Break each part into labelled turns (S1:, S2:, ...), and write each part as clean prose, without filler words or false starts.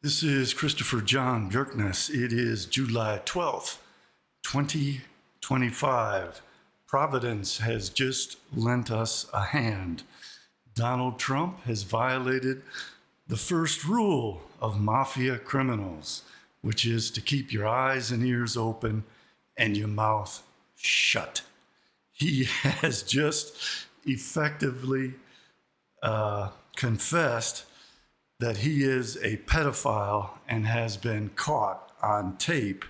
S1: This is Christopher John Bjerknes. It is July 12th, 2025. Providence has just lent us a hand. Donald Trump has violated the first rule of mafia criminals, which is to keep your eyes and ears open and your mouth shut. He has just effectively confessed that he is a pedophile and has been caught on tape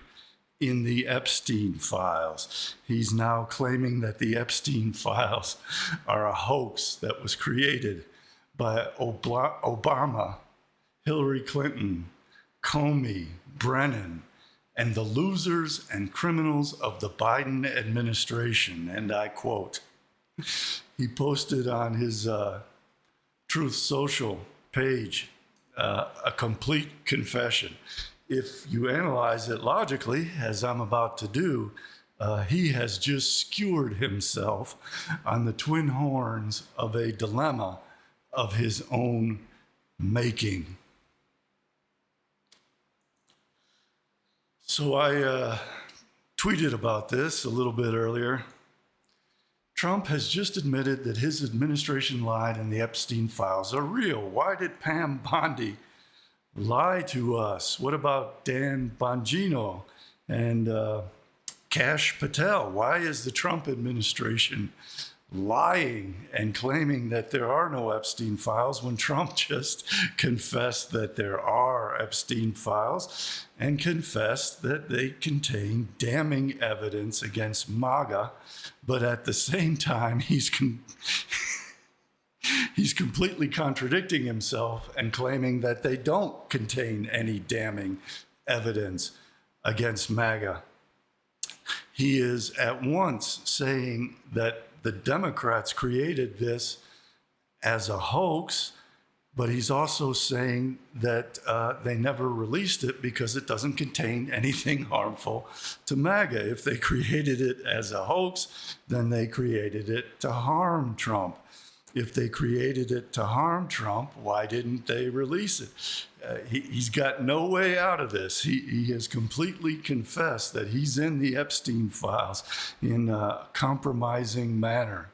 S1: in the Epstein files. He's now claiming that the Epstein files are a hoax that was created by Obama, Hillary Clinton, Comey, Brennan, and the losers and criminals of the Biden administration. And I quote, he posted on his Truth Social page a complete confession. If you analyze it logically, as I'm about to do, he has just skewered himself on the twin horns of a dilemma of his own making. So I tweeted about this a little bit earlier. Trump has just admitted that his administration lied and the Epstein files are real. Why did Pam Bondi lie to us? What about Dan Bongino and Kash Patel? Why is the Trump administration lying and claiming that there are no Epstein files when Trump just confessed that there are Epstein files and confessed that they contain damning evidence against MAGA, but at the same time he's completely contradicting himself and claiming that they don't contain any damning evidence against MAGA. He is at once saying that the Democrats created this as a hoax, but he's also saying that they never released it because it doesn't contain anything harmful to MAGA. If they created it as a hoax, then they created it to harm Trump. If they created it to harm Trump, why didn't they release it? He's got no way out of this. He has completely confessed that he's in the Epstein files in a compromising manner.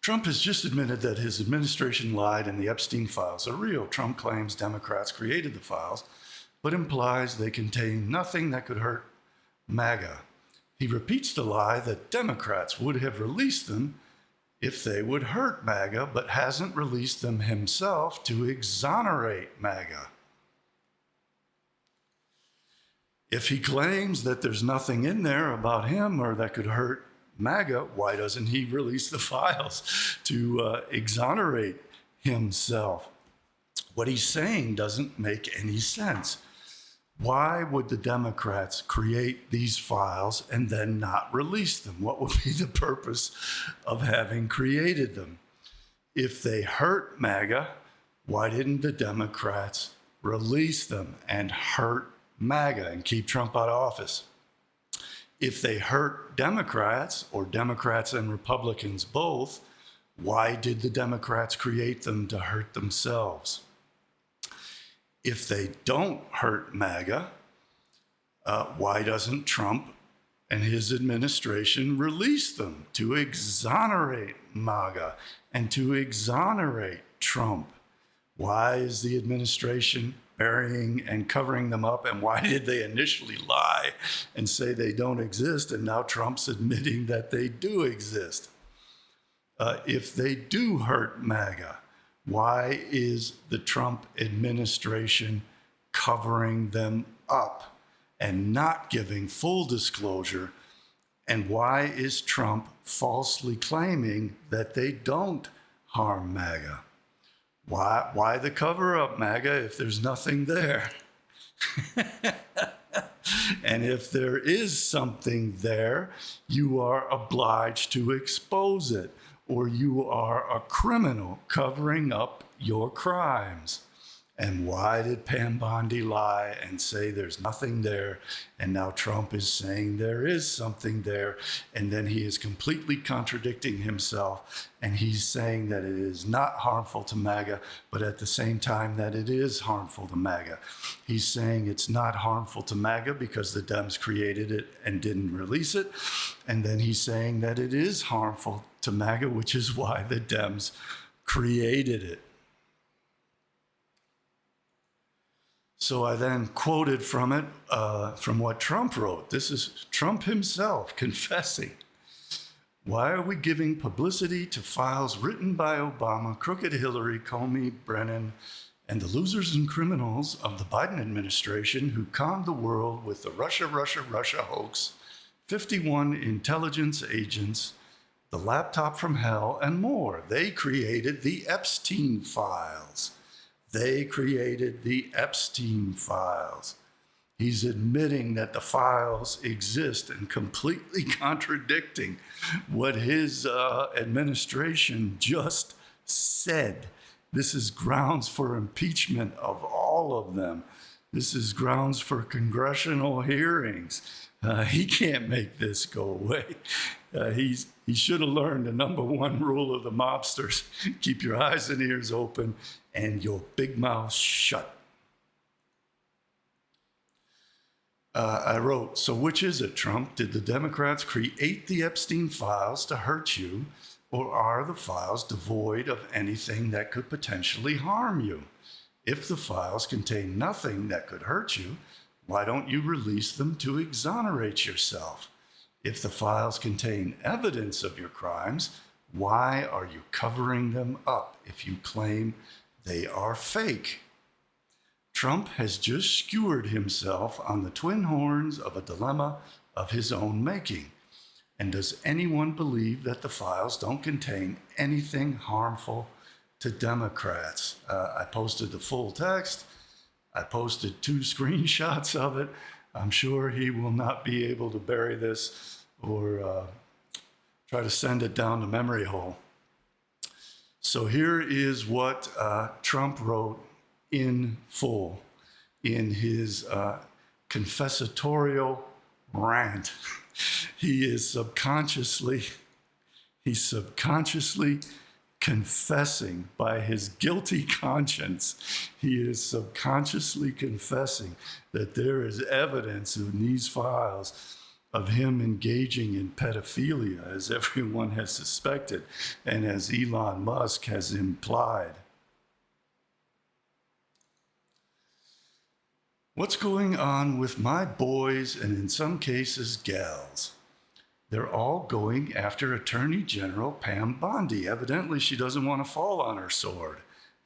S1: Trump has just admitted that his administration lied and the Epstein files are real. Trump claims Democrats created the files, but implies they contain nothing that could hurt MAGA. He repeats the lie that Democrats would have released them if they would hurt MAGA, but hasn't released them himself to exonerate MAGA. If he claims that there's nothing in there about him or that could hurt MAGA, why doesn't he release the files to exonerate himself? What he's saying doesn't make any sense. Why would the Democrats create these files and then not release them? What would be the purpose of having created them? If they hurt MAGA, why didn't the Democrats release them and hurt MAGA and keep Trump out of office? If they hurt Democrats, or Democrats and Republicans both, why did the Democrats create them to hurt themselves? If they don't hurt MAGA, why doesn't Trump and his administration release them to exonerate MAGA and to exonerate Trump? Why is the administration burying and covering them up? And why did they initially lie and say they don't exist? And now Trump's admitting that they do exist. If they do hurt MAGA, why is the Trump administration covering them up and not giving full disclosure? And why is Trump falsely claiming that they don't harm MAGA? Why the cover-up, MAGA, if there's nothing there? And if there is something there, you are obliged to expose it, or you are a criminal covering up your crimes. And why did Pam Bondi lie and say there's nothing there? And now Trump is saying there is something there. And then he is completely contradicting himself. And he's saying that it is not harmful to MAGA, but at the same time that it is harmful to MAGA. He's saying it's not harmful to MAGA because the Dems created it and didn't release it. And then he's saying that it is harmful to MAGA, which is why the Dems created it. So I then quoted from it, from what Trump wrote. This is Trump himself confessing. Why are we giving publicity to files written by Obama, crooked Hillary, Comey, Brennan, and the losers and criminals of the Biden administration who conned the world with the Russia hoax, 51 intelligence agents, the laptop from hell, and more? They created the Epstein files. They created the Epstein files. He's admitting that the files exist and completely contradicting what his administration just said. This is grounds for impeachment of all of them. This is grounds for congressional hearings. He can't make this go away. He should have learned the number one rule of the mobsters: keep your eyes and ears open and your big mouth shut. I wrote, so which is it, Trump? Did the Democrats create the Epstein files to hurt you, or are the files devoid of anything that could potentially harm you? If the files contain nothing that could hurt you, why don't you release them to exonerate yourself? If the files contain evidence of your crimes, why are you covering them up if you claim they are fake? Trump has just skewered himself on the twin horns of a dilemma of his own making. And does anyone believe that the files don't contain anything harmful to Democrats? I posted the full text. I posted 2 screenshots of it. I'm sure he will not be able to bury this or try to send it down the memory hole. So here is what Trump wrote in full in his confessatorial rant. He's subconsciously confessing by his guilty conscience. He is subconsciously confessing that there is evidence in these files of him engaging in pedophilia, as everyone has suspected and as Elon Musk has implied. What's going on with my boys, and in some cases gals? They're all going after Attorney General Pam Bondi. Evidently, she doesn't want to fall on her sword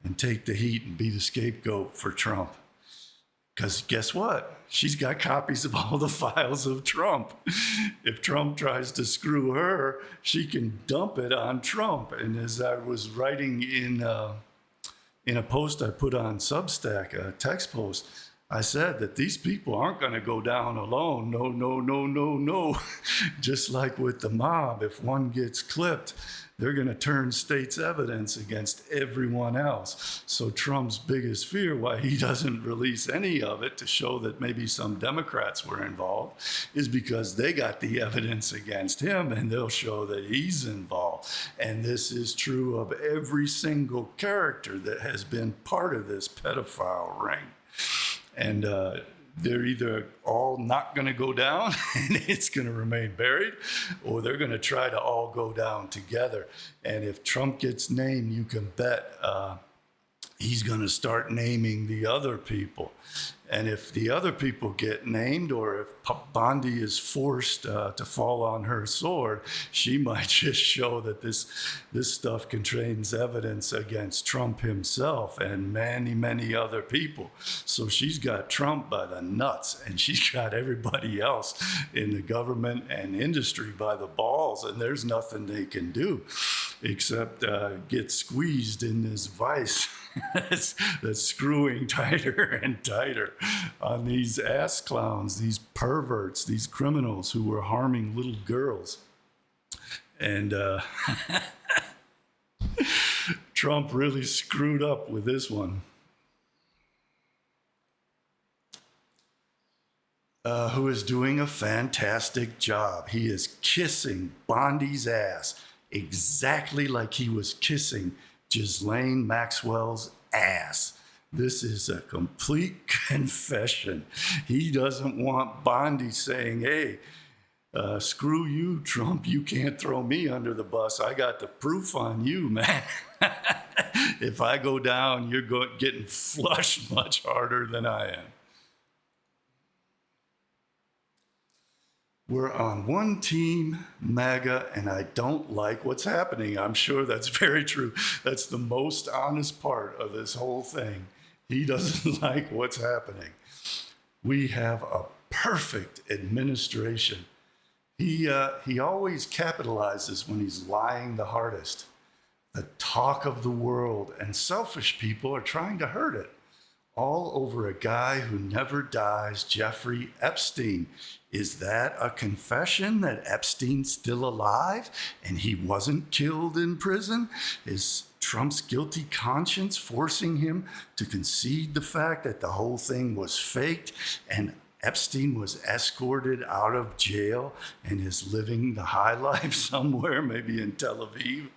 S1: and take the heat and be the scapegoat for Trump. Because guess what? She's got copies of all the files of Trump. If Trump tries to screw her, she can dump it on Trump. And as I was writing in a post I put on Substack, a text post, I said that these people aren't going to go down alone. No. Just like with the mob, if one gets clipped, they're going to turn state's evidence against everyone else. So Trump's biggest fear, why he doesn't release any of it to show that maybe some Democrats were involved, is because they got the evidence against him and they'll show that he's involved. And this is true of every single character that has been part of this pedophile ring. And they're either all not going to go down and it's going to remain buried, or they're going to try to all go down together. And if Trump gets named, you can bet he's going to start naming the other people. And if the other people get named, or if Bondi is forced to fall on her sword, she might just show that this stuff contains evidence against Trump himself and many other people. So she's got Trump by the nuts, and she's got everybody else in the government and industry by the balls, and there's nothing they can do except get squeezed in this vice that's screwing tighter and tighter on these ass clowns, these perverts, these criminals who were harming little girls. And Trump really screwed up with this one. who is doing a fantastic job. He is kissing Bondi's ass exactly like he was kissing Ghislaine Maxwell's ass. This is a complete confession. He doesn't want Bondi saying, hey, screw you, Trump. You can't throw me under the bus. I got the proof on you, man. If I go down, you're getting flushed much harder than I am. We're on one team, MAGA, and I don't like what's happening. I'm sure that's very true. That's the most honest part of this whole thing. He doesn't like what's happening. We have a perfect administration. He always capitalizes when he's lying the hardest. The talk of the world, and selfish people are trying to hurt it. All over a guy who never dies, Jeffrey Epstein. Is that a confession that Epstein's still alive and he wasn't killed in prison? Is Trump's guilty conscience forcing him to concede the fact that the whole thing was faked and Epstein was escorted out of jail and is living the high life somewhere, maybe in Tel Aviv?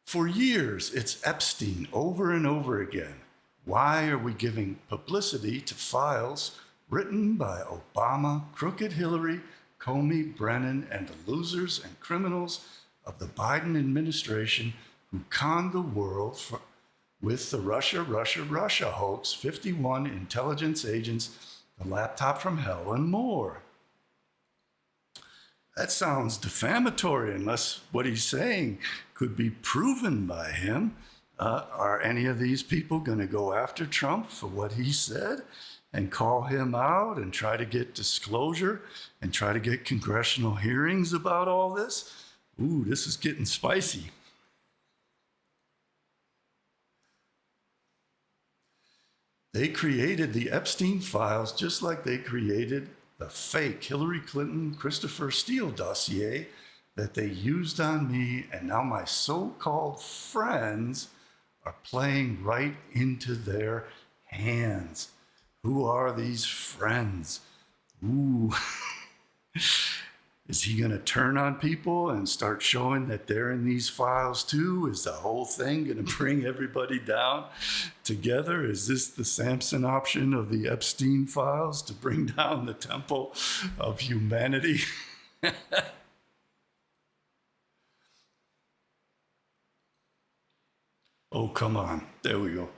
S1: For years, it's Epstein over and over again. Why are we giving publicity to files written by Obama, crooked Hillary, Comey, Brennan, and the losers and criminals of the Biden administration who conned the world with the Russia hoax, 51 intelligence agents, the laptop from hell, and more? That sounds defamatory unless what he's saying could be proven by him. Are any of these people going to go after Trump for what he said and call him out and try to get disclosure and try to get congressional hearings about all this? Ooh, this is getting spicy. They created the Epstein files just like they created the fake Hillary Clinton, Christopher Steele dossier that they used on me, and now my so-called friends are playing right into their hands. Who are these friends? Ooh. Is he going to turn on people and start showing that they're in these files too? Is the whole thing going to bring everybody down together? Is this the Samson option of the Epstein files to bring down the temple of humanity? Oh, come on. There we go.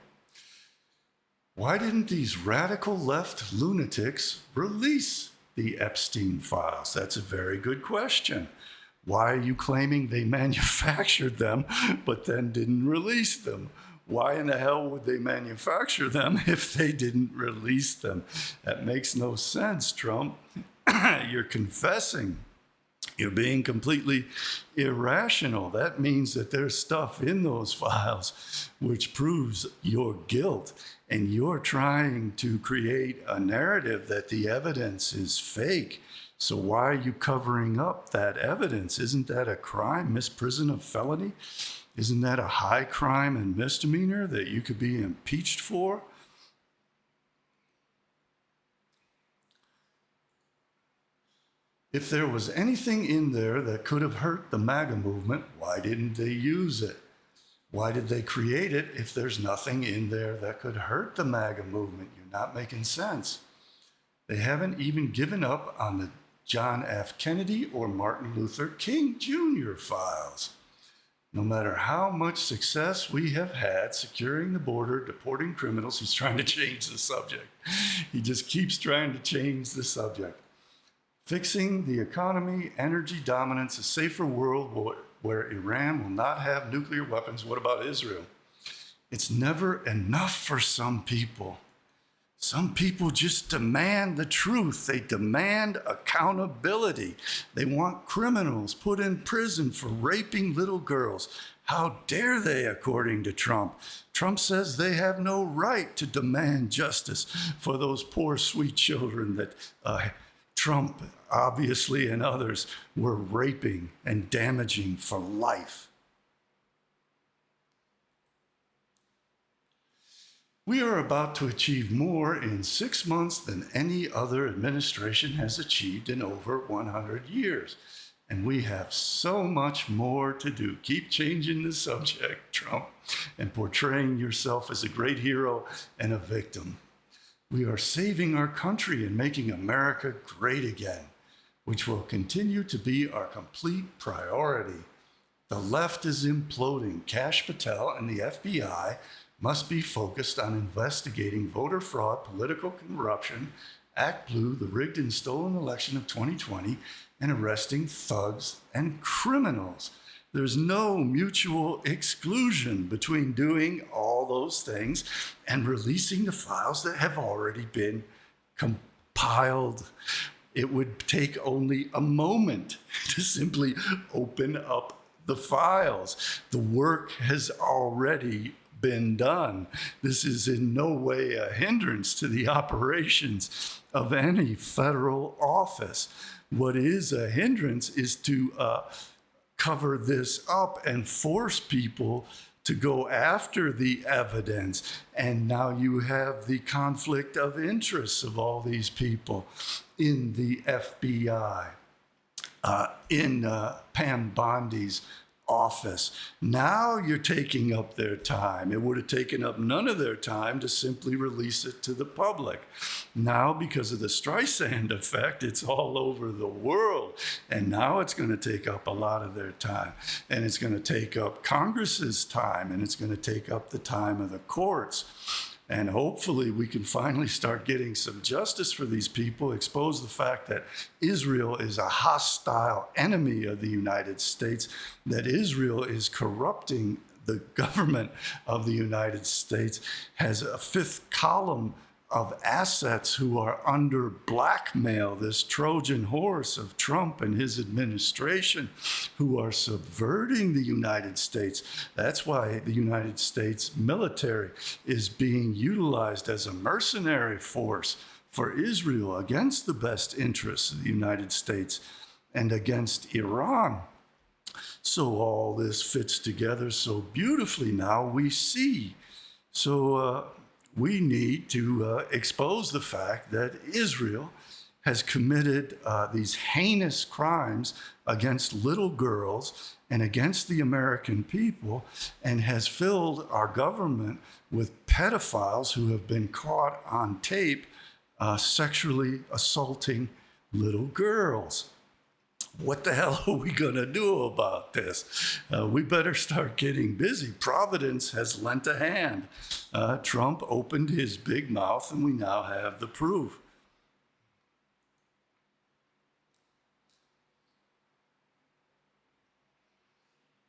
S1: Why didn't these radical left lunatics release the Epstein files? That's a very good question. Why are you claiming they manufactured them but then didn't release them? Why in the hell would they manufacture them if they didn't release them? That makes no sense, Trump. You're confessing. You're being completely irrational. That means that there's stuff in those files which proves your guilt. And you're trying to create a narrative that the evidence is fake. So why are you covering up that evidence? Isn't that a crime, misprision of felony? Isn't that a high crime and misdemeanor that you could be impeached for? If there was anything in there that could have hurt the MAGA movement, why didn't they use it? Why did they create it if there's nothing in there that could hurt the MAGA movement? You're not making sense. They haven't even given up on the John F. Kennedy or Martin Luther King Jr. files. No matter how much success we have had securing the border, deporting criminals, he's trying to change the subject. He just keeps trying to change the subject. Fixing the economy, energy dominance, a safer world where Iran will not have nuclear weapons. What about Israel? It's never enough for some people. Some people just demand the truth. They demand accountability. They want criminals put in prison for raping little girls. How dare they, according to Trump? Trump says they have no right to demand justice for those poor, sweet children that Trump, obviously, and others were raping and damaging for life. We are about to achieve more in 6 months than any other administration has achieved in over 100 years. And we have so much more to do. Keep changing the subject, Trump, and portraying yourself as a great hero and a victim. We are saving our country and making America great again, which will continue to be our complete priority. The left is imploding. Kash Patel and the FBI must be focused on investigating voter fraud, political corruption, Act Blue, the rigged and stolen election of 2020, and arresting thugs and criminals. There's no mutual exclusion between doing all those things and releasing the files that have already been compiled. It would take only a moment to simply open up the files. The work has already been done. This is in no way a hindrance to the operations of any federal office. What is a hindrance is to cover this up and force people to go after the evidence. And now you have the conflict of interests of all these people in the FBI, in Pam Bondi's office. Now you're taking up their time. It would have taken up none of their time to simply release it to the public. Now, because of the Streisand effect, it's all over the world. And now it's going to take up a lot of their time. And it's going to take up Congress's time. And it's going to take up the time of the courts. And hopefully we can finally start getting some justice for these people, expose the fact that Israel is a hostile enemy of the United States, that Israel is corrupting the government of the United States, has a fifth column of assets who are under blackmail, this Trojan horse of Trump and his administration, who are subverting the United States. That's why the United States military is being utilized as a mercenary force for Israel against the best interests of the United States and against Iran. So all this fits together so beautifully now, we see. We need to expose the fact that Israel has committed these heinous crimes against little girls and against the American people, and has filled our government with pedophiles who have been caught on tape sexually assaulting little girls. What the hell are we going to do about this? We better start getting busy. Providence has lent a hand. Trump opened his big mouth, and we now have the proof.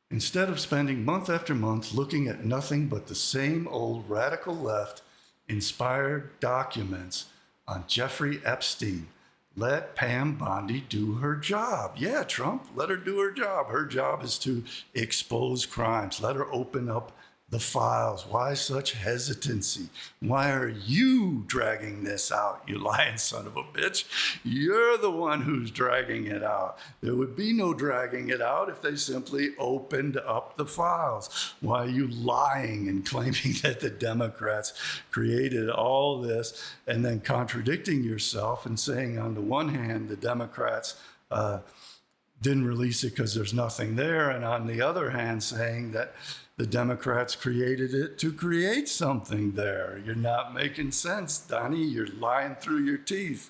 S1: Instead of spending month after month looking at nothing but the same old radical left inspired documents on Jeffrey Epstein, let Pam Bondi do her job. Yeah, Trump, let her do her job. Her job is to expose crimes. Let her open up the files. Why such hesitancy? Why are you dragging this out, you lying son of a bitch? You're the one who's dragging it out. There would be no dragging it out if they simply opened up the files. Why are you lying and claiming that the Democrats created all this and then contradicting yourself and saying on the one hand the Democrats didn't release it because there's nothing there, and on the other hand saying that the Democrats created it to create something there? You're not making sense, Donnie. You're lying through your teeth.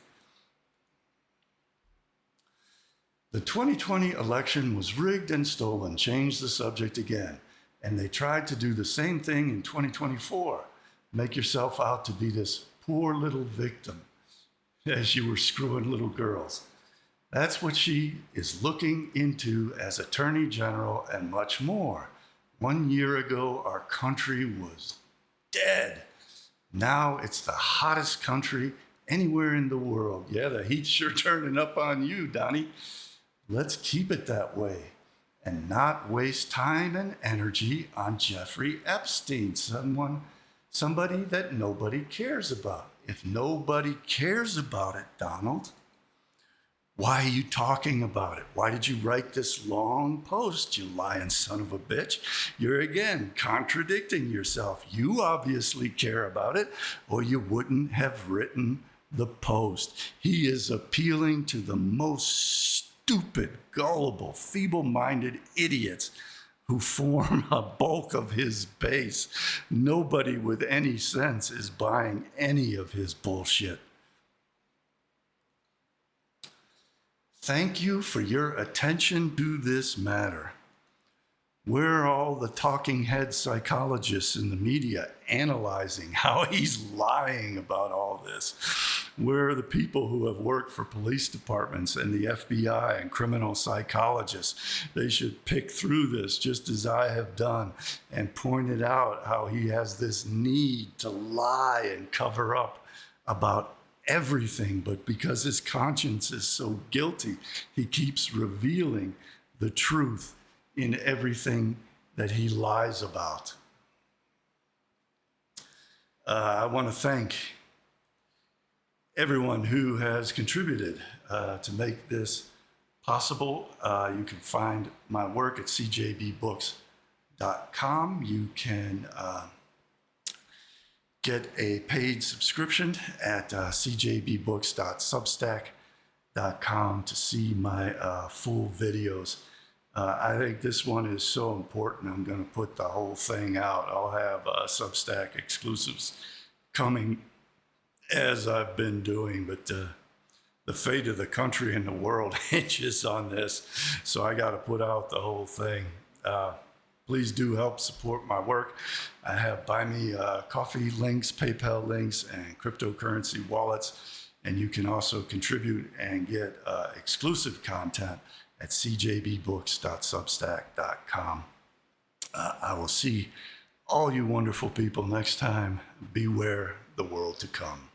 S1: The 2020 election was rigged and stolen. Change the subject again. And they tried to do the same thing in 2024. Make yourself out to be this poor little victim as you were screwing little girls. That's what she is looking into as Attorney General and much more. 1 year ago, our country was dead. Now it's the hottest country anywhere in the world. Yeah, the heat's sure turning up on you, Donnie. Let's keep it that way and not waste time and energy on Jeffrey Epstein, somebody that nobody cares about. If nobody cares about it, Donald, Why are you talking about it? Why did you write this long post, you lying son of a bitch? You're again contradicting yourself. You obviously care about it, or you wouldn't have written the post. He is appealing to the most stupid, gullible, feeble-minded idiots who form a bulk of his base. Nobody with any sense is buying any of his bullshit. Thank you for your attention to this matter. Where are all the talking head psychologists in the media analyzing how he's lying about all this? Where are the people who have worked for police departments and the FBI and criminal psychologists? They should pick through this just as I have done and pointed out how he has this need to lie and cover up about everything, but because his conscience is so guilty, he keeps revealing the truth in everything that he lies about. I want to thank everyone who has contributed to make this possible. You can find my work at CJBbooks.com. You can get a paid subscription at CJBbooks.substack.com to see my full videos. I think this one is so important, I'm going to put the whole thing out. I'll have Substack exclusives coming as I've been doing, but the fate of the country and the world hinges on this, so I got to put out the whole thing. Please do help support my work. I have Buy Me Coffee links, PayPal links, and cryptocurrency wallets. And you can also contribute and get exclusive content at CJBbooks.substack.com. I will see all you wonderful people next time. Beware the world to come.